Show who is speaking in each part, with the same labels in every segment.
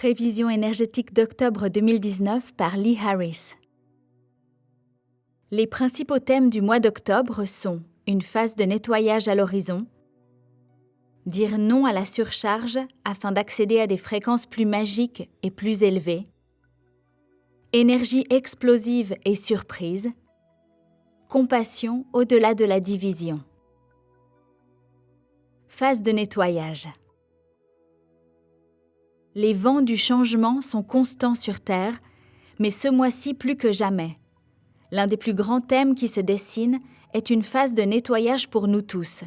Speaker 1: Prévision énergétique d'octobre 2019 par Lee Harris. Les principaux thèmes du mois d'octobre sont une phase de nettoyage à l'horizon, dire non à la surcharge afin d'accéder à des fréquences plus magiques et plus élevées, énergie explosive et surprise, compassion au-delà de la division. Phase de nettoyage. Les vents du changement sont constants sur Terre, mais ce mois-ci plus que jamais. L'un des plus grands thèmes qui se dessine est une phase de nettoyage pour nous tous.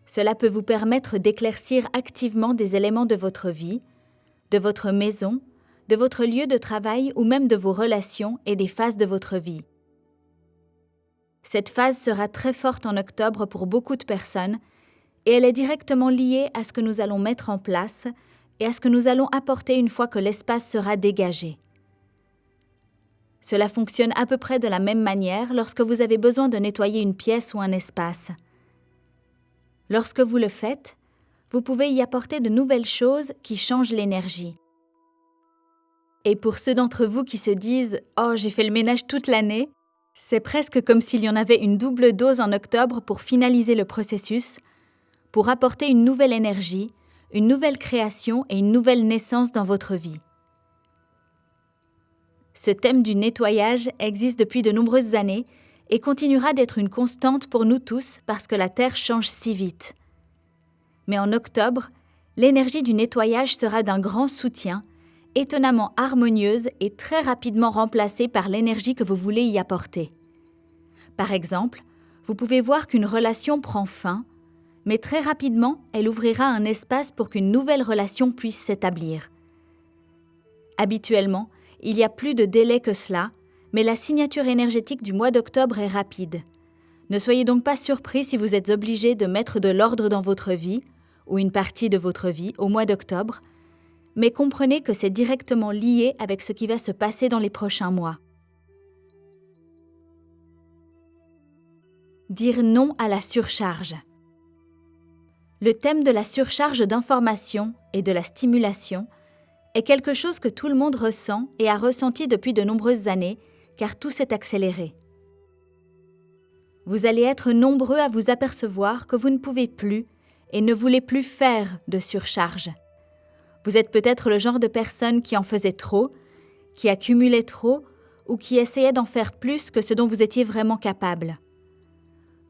Speaker 1: Cela peut vous permettre d'éclaircir activement des éléments de votre vie, de votre maison, de votre lieu de travail ou même de vos relations et des phases de votre vie. Cette phase sera très forte en octobre pour beaucoup de personnes et elle est directement liée à ce que nous allons mettre en place et à ce que nous allons apporter une fois que l'espace sera dégagé. Cela fonctionne à peu près de la même manière lorsque vous avez besoin de nettoyer une pièce ou un espace. Lorsque vous le faites, vous pouvez y apporter de nouvelles choses qui changent l'énergie. Et pour ceux d'entre vous qui se disent « Oh, j'ai fait le ménage toute l'année », c'est presque comme s'il y en avait une double dose en octobre pour finaliser le processus, pour apporter une nouvelle énergie, une nouvelle création et une nouvelle naissance dans votre vie. Ce thème du nettoyage existe depuis de nombreuses années et continuera d'être une constante pour nous tous parce que la Terre change si vite. Mais en octobre, l'énergie du nettoyage sera d'un grand soutien, étonnamment harmonieuse et très rapidement remplacée par l'énergie que vous voulez y apporter. Par exemple, vous pouvez voir qu'une relation prend fin, mais très rapidement, elle ouvrira un espace pour qu'une nouvelle relation puisse s'établir. Habituellement, il y a plus de délai que cela, mais la signature énergétique du mois d'octobre est rapide. Ne soyez donc pas surpris si vous êtes obligé de mettre de l'ordre dans votre vie, ou une partie de votre vie, au mois d'octobre, mais comprenez que c'est directement lié avec ce qui va se passer dans les prochains mois. Dire non à la surcharge. Le thème de la surcharge d'informations et de la stimulation est quelque chose que tout le monde ressent et a ressenti depuis de nombreuses années, car tout s'est accéléré. Vous allez être nombreux à vous apercevoir que vous ne pouvez plus et ne voulez plus faire de surcharge. Vous êtes peut-être le genre de personne qui en faisait trop, qui accumulait trop ou qui essayait d'en faire plus que ce dont vous étiez vraiment capable.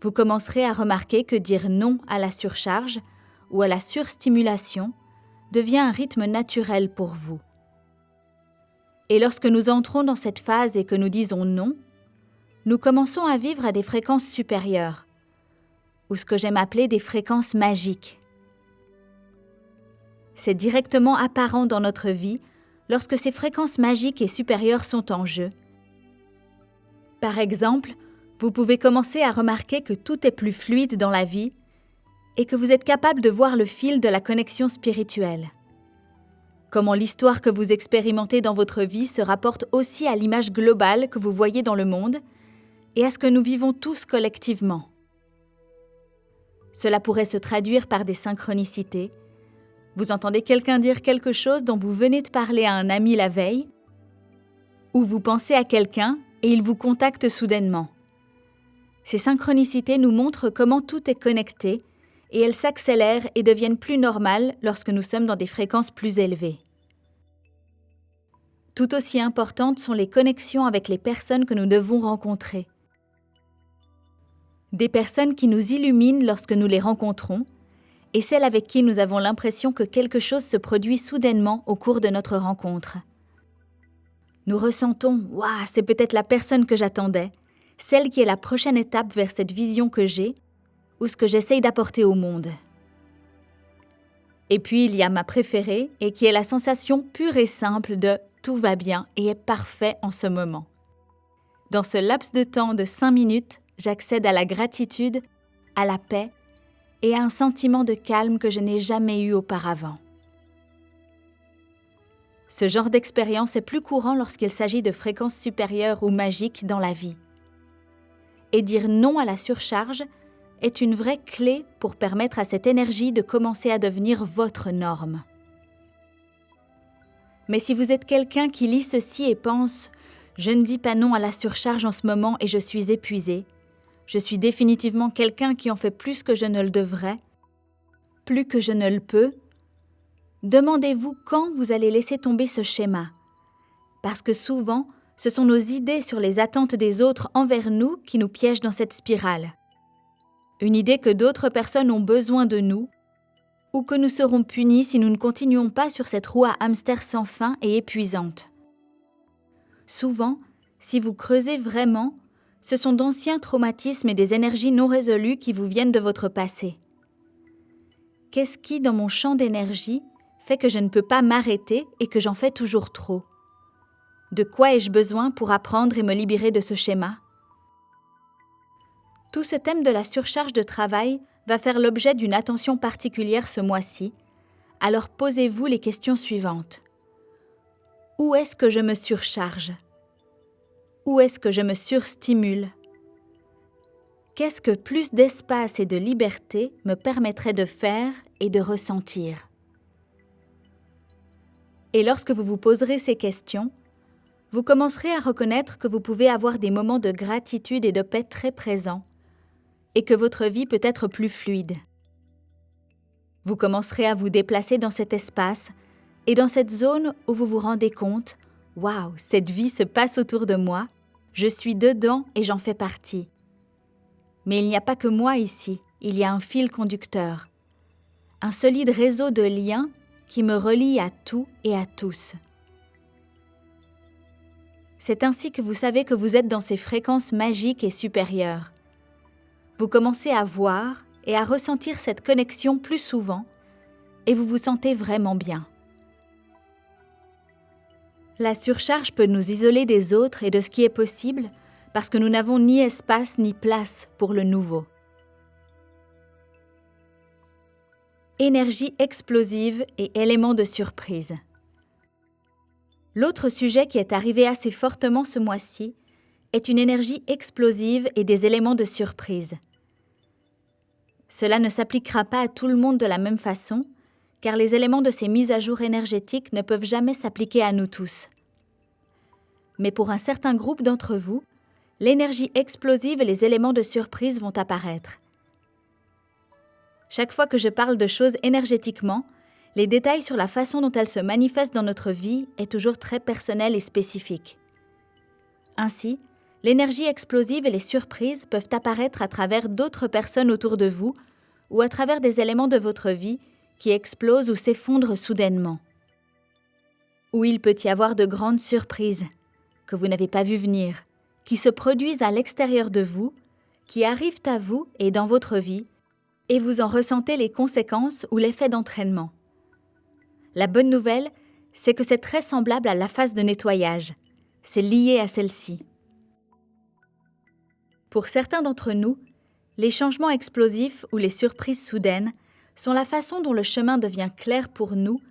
Speaker 1: Vous commencerez à remarquer que dire non à la surcharge ou à la surstimulation devient un rythme naturel pour vous. Et lorsque nous entrons dans cette phase et que nous disons non, nous commençons à vivre à des fréquences supérieures, ou ce que j'aime appeler des fréquences magiques. C'est directement apparent dans notre vie lorsque ces fréquences magiques et supérieures sont en jeu. Par exemple, vous pouvez commencer à remarquer que tout est plus fluide dans la vie et que vous êtes capable de voir le fil de la connexion spirituelle. Comment l'histoire que vous expérimentez dans votre vie se rapporte aussi à l'image globale que vous voyez dans le monde et à ce que nous vivons tous collectivement. Cela pourrait se traduire par des synchronicités. Vous entendez quelqu'un dire quelque chose dont vous venez de parler à un ami la veille, ou vous pensez à quelqu'un et il vous contacte soudainement. Ces synchronicités nous montrent comment tout est connecté et elles s'accélèrent et deviennent plus normales lorsque nous sommes dans des fréquences plus élevées. Tout aussi importantes sont les connexions avec les personnes que nous devons rencontrer. Des personnes qui nous illuminent lorsque nous les rencontrons et celles avec qui nous avons l'impression que quelque chose se produit soudainement au cours de notre rencontre. Nous ressentons « Waouh, c'est peut-être la personne que j'attendais », celle qui est la prochaine étape vers cette vision que j'ai ou ce que j'essaye d'apporter au monde. Et puis il y a ma préférée et qui est la sensation pure et simple de « tout va bien et est parfait en ce moment ». Dans ce laps de temps de 5 minutes, j'accède à la gratitude, à la paix et à un sentiment de calme que je n'ai jamais eu auparavant. Ce genre d'expérience est plus courant lorsqu'il s'agit de fréquences supérieures ou magiques dans la vie. Et dire non à la surcharge est une vraie clé pour permettre à cette énergie de commencer à devenir votre norme. Mais si vous êtes quelqu'un qui lit ceci et pense « Je ne dis pas non à la surcharge en ce moment et je suis épuisé. Je suis définitivement quelqu'un qui en fait plus que je ne le devrais, plus que je ne le peux », demandez-vous quand vous allez laisser tomber ce schéma. Parce que souvent, ce sont nos idées sur les attentes des autres envers nous qui nous piègent dans cette spirale. Une idée que d'autres personnes ont besoin de nous, ou que nous serons punis si nous ne continuons pas sur cette roue à hamster sans fin et épuisante. Souvent, si vous creusez vraiment, ce sont d'anciens traumatismes et des énergies non résolues qui vous viennent de votre passé. Qu'est-ce qui, dans mon champ d'énergie, fait que je ne peux pas m'arrêter et que j'en fais toujours trop? De quoi ai-je besoin pour apprendre et me libérer de ce schéma? Tout ce thème de la surcharge de travail va faire l'objet d'une attention particulière ce mois-ci, alors posez-vous les questions suivantes. Où est-ce que je me surcharge? Où est-ce que je me surstimule? Qu'est-ce que plus d'espace et de liberté me permettrait de faire et de ressentir? Et lorsque vous vous poserez ces questions, vous commencerez à reconnaître que vous pouvez avoir des moments de gratitude et de paix très présents et que votre vie peut être plus fluide. Vous commencerez à vous déplacer dans cet espace et dans cette zone où vous vous rendez compte « Waouh, cette vie se passe autour de moi, je suis dedans et j'en fais partie. » Mais il n'y a pas que moi ici, il y a un fil conducteur, un solide réseau de liens qui me relie à tout et à tous. C'est ainsi que vous savez que vous êtes dans ces fréquences magiques et supérieures. Vous commencez à voir et à ressentir cette connexion plus souvent et vous vous sentez vraiment bien. La surcharge peut nous isoler des autres et de ce qui est possible parce que nous n'avons ni espace ni place pour le nouveau. Énergie explosive et éléments de surprise. L'autre sujet qui est arrivé assez fortement ce mois-ci est une énergie explosive et des éléments de surprise. Cela ne s'appliquera pas à tout le monde de la même façon, car les éléments de ces mises à jour énergétiques ne peuvent jamais s'appliquer à nous tous. Mais pour un certain groupe d'entre vous, l'énergie explosive et les éléments de surprise vont apparaître. Chaque fois que je parle de choses énergétiquement, les détails sur la façon dont elles se manifestent dans notre vie est toujours très personnel et spécifique. Ainsi, l'énergie explosive et les surprises peuvent apparaître à travers d'autres personnes autour de vous ou à travers des éléments de votre vie qui explosent ou s'effondrent soudainement. Ou il peut y avoir de grandes surprises que vous n'avez pas vues venir, qui se produisent à l'extérieur de vous, qui arrivent à vous et dans votre vie, et vous en ressentez les conséquences ou l'effet d'entraînement. La bonne nouvelle, c'est que c'est très semblable à la phase de nettoyage. C'est lié à celle-ci. Pour certains d'entre nous, les changements explosifs ou les surprises soudaines sont la façon dont le chemin devient clair pour nous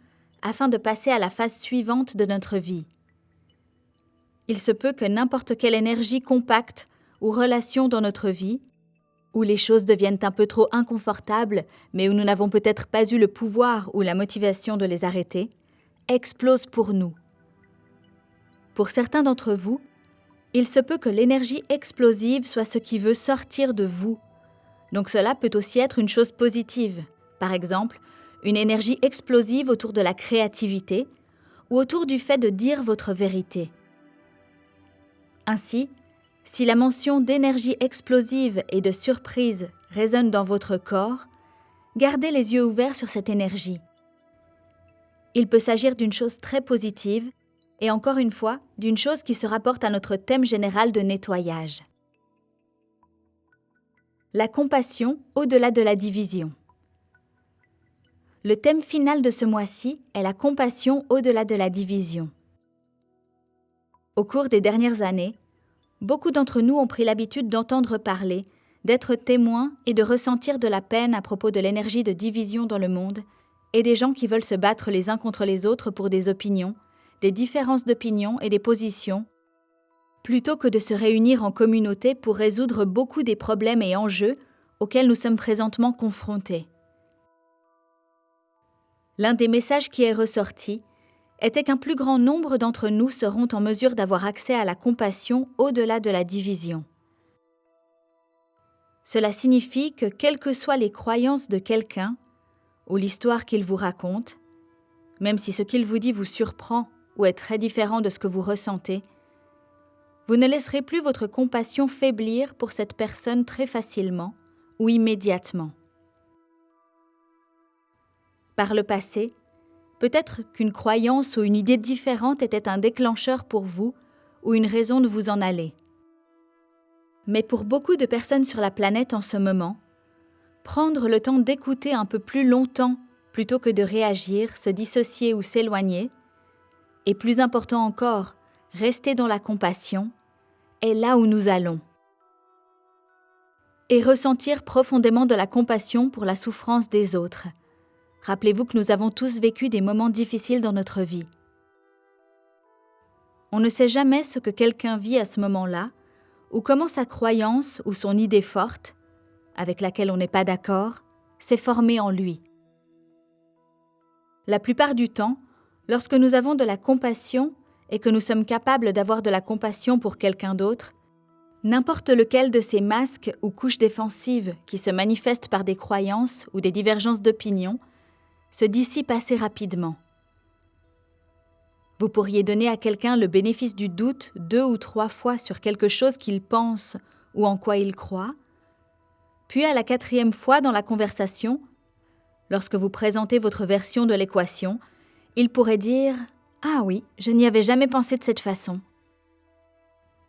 Speaker 1: afin de passer à la phase suivante de notre vie. Il se peut que n'importe quelle énergie compacte ou relation dans notre vie, où les choses deviennent un peu trop inconfortables, mais où nous n'avons peut-être pas eu le pouvoir ou la motivation de les arrêter, explose pour nous. Pour certains d'entre vous, il se peut que l'énergie explosive soit ce qui veut sortir de vous. Donc cela peut aussi être une chose positive. Par exemple, une énergie explosive autour de la créativité ou autour du fait de dire votre vérité. Ainsi, si la mention d'énergie explosive et de surprise résonne dans votre corps, gardez les yeux ouverts sur cette énergie. Il peut s'agir d'une chose très positive et encore une fois, d'une chose qui se rapporte à notre thème général de nettoyage. La compassion au-delà de la division. Le thème final de ce mois-ci est la compassion au-delà de la division. Au cours des dernières années, beaucoup d'entre nous ont pris l'habitude d'entendre parler, d'être témoins et de ressentir de la peine à propos de l'énergie de division dans le monde et des gens qui veulent se battre les uns contre les autres pour des opinions, des différences d'opinion et des positions, plutôt que de se réunir en communauté pour résoudre beaucoup des problèmes et enjeux auxquels nous sommes présentement confrontés. L'un des messages qui est ressorti était qu'un plus grand nombre d'entre nous seront en mesure d'avoir accès à la compassion au-delà de la division. Cela signifie que, quelles que soient les croyances de quelqu'un ou l'histoire qu'il vous raconte, même si ce qu'il vous dit vous surprend ou est très différent de ce que vous ressentez, vous ne laisserez plus votre compassion faiblir pour cette personne très facilement ou immédiatement. Par le passé, peut-être qu'une croyance ou une idée différente était un déclencheur pour vous ou une raison de vous en aller. Mais pour beaucoup de personnes sur la planète en ce moment, prendre le temps d'écouter un peu plus longtemps plutôt que de réagir, se dissocier ou s'éloigner, et plus important encore, rester dans la compassion, est là où nous allons. Et ressentir profondément de la compassion pour la souffrance des autres. Rappelez-vous que nous avons tous vécu des moments difficiles dans notre vie. On ne sait jamais ce que quelqu'un vit à ce moment-là, ou comment sa croyance ou son idée forte, avec laquelle on n'est pas d'accord, s'est formée en lui. La plupart du temps, lorsque nous avons de la compassion et que nous sommes capables d'avoir de la compassion pour quelqu'un d'autre, n'importe lequel de ces masques ou couches défensives qui se manifestent par des croyances ou des divergences d'opinion se dissipe assez rapidement. Vous pourriez donner à quelqu'un le bénéfice du doute 2 ou 3 fois sur quelque chose qu'il pense ou en quoi il croit, puis à la 4e fois dans la conversation, lorsque vous présentez votre version de l'équation, il pourrait dire « Ah oui, je n'y avais jamais pensé de cette façon ».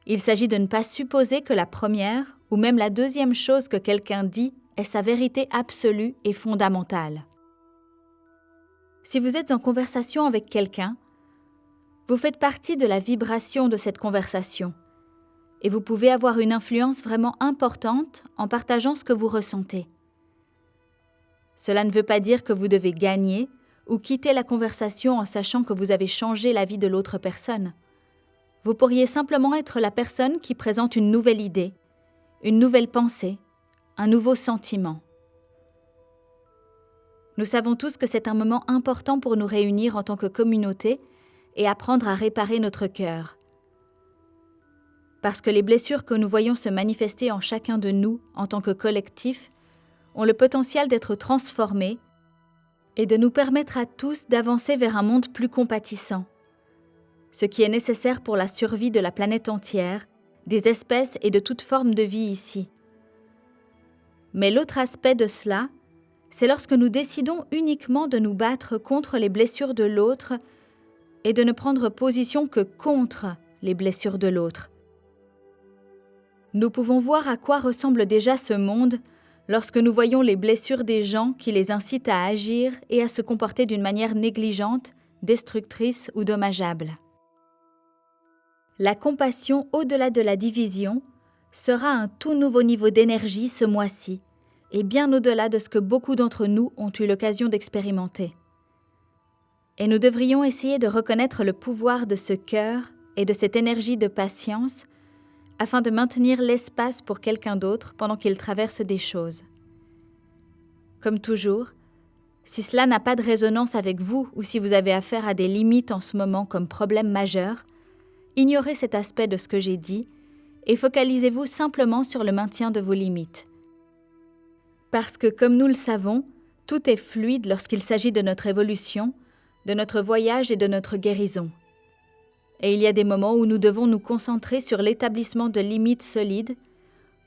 Speaker 1: Il s'agit de ne pas supposer que la première ou même la 2e chose que quelqu'un dit est sa vérité absolue et fondamentale. Si vous êtes en conversation avec quelqu'un, vous faites partie de la vibration de cette conversation et vous pouvez avoir une influence vraiment importante en partageant ce que vous ressentez. Cela ne veut pas dire que vous devez gagner ou quitter la conversation en sachant que vous avez changé la vie de l'autre personne. Vous pourriez simplement être la personne qui présente une nouvelle idée, une nouvelle pensée, un nouveau sentiment. Nous savons tous que c'est un moment important pour nous réunir en tant que communauté et apprendre à réparer notre cœur. Parce que les blessures que nous voyons se manifester en chacun de nous en tant que collectif ont le potentiel d'être transformées et de nous permettre à tous d'avancer vers un monde plus compatissant, ce qui est nécessaire pour la survie de la planète entière, des espèces et de toute forme de vie ici. Mais l'autre aspect de cela, c'est lorsque nous décidons uniquement de nous battre contre les blessures de l'autre et de ne prendre position que contre les blessures de l'autre. Nous pouvons voir à quoi ressemble déjà ce monde lorsque nous voyons les blessures des gens qui les incitent à agir et à se comporter d'une manière négligente, destructrice ou dommageable. La compassion au-delà de la division sera un tout nouveau niveau d'énergie ce mois-ci, et bien au-delà de ce que beaucoup d'entre nous ont eu l'occasion d'expérimenter. Et nous devrions essayer de reconnaître le pouvoir de ce cœur et de cette énergie de patience afin de maintenir l'espace pour quelqu'un d'autre pendant qu'il traverse des choses. Comme toujours, si cela n'a pas de résonance avec vous ou si vous avez affaire à des limites en ce moment comme problème majeur, ignorez cet aspect de ce que j'ai dit et focalisez-vous simplement sur le maintien de vos limites. Parce que, comme nous le savons, tout est fluide lorsqu'il s'agit de notre évolution, de notre voyage et de notre guérison. Et il y a des moments où nous devons nous concentrer sur l'établissement de limites solides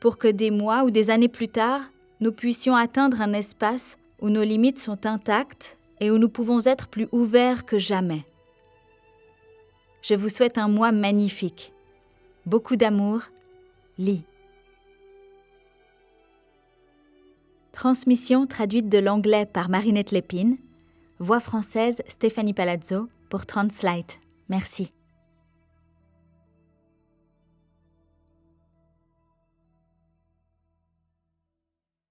Speaker 1: pour que des mois ou des années plus tard, nous puissions atteindre un espace où nos limites sont intactes et où nous pouvons être plus ouverts que jamais. Je vous souhaite un mois magnifique. Beaucoup d'amour, Lee. Transmission traduite de l'anglais par Marinette Lépine. Voix française Stéphanie Palazzo pour Translate. Merci.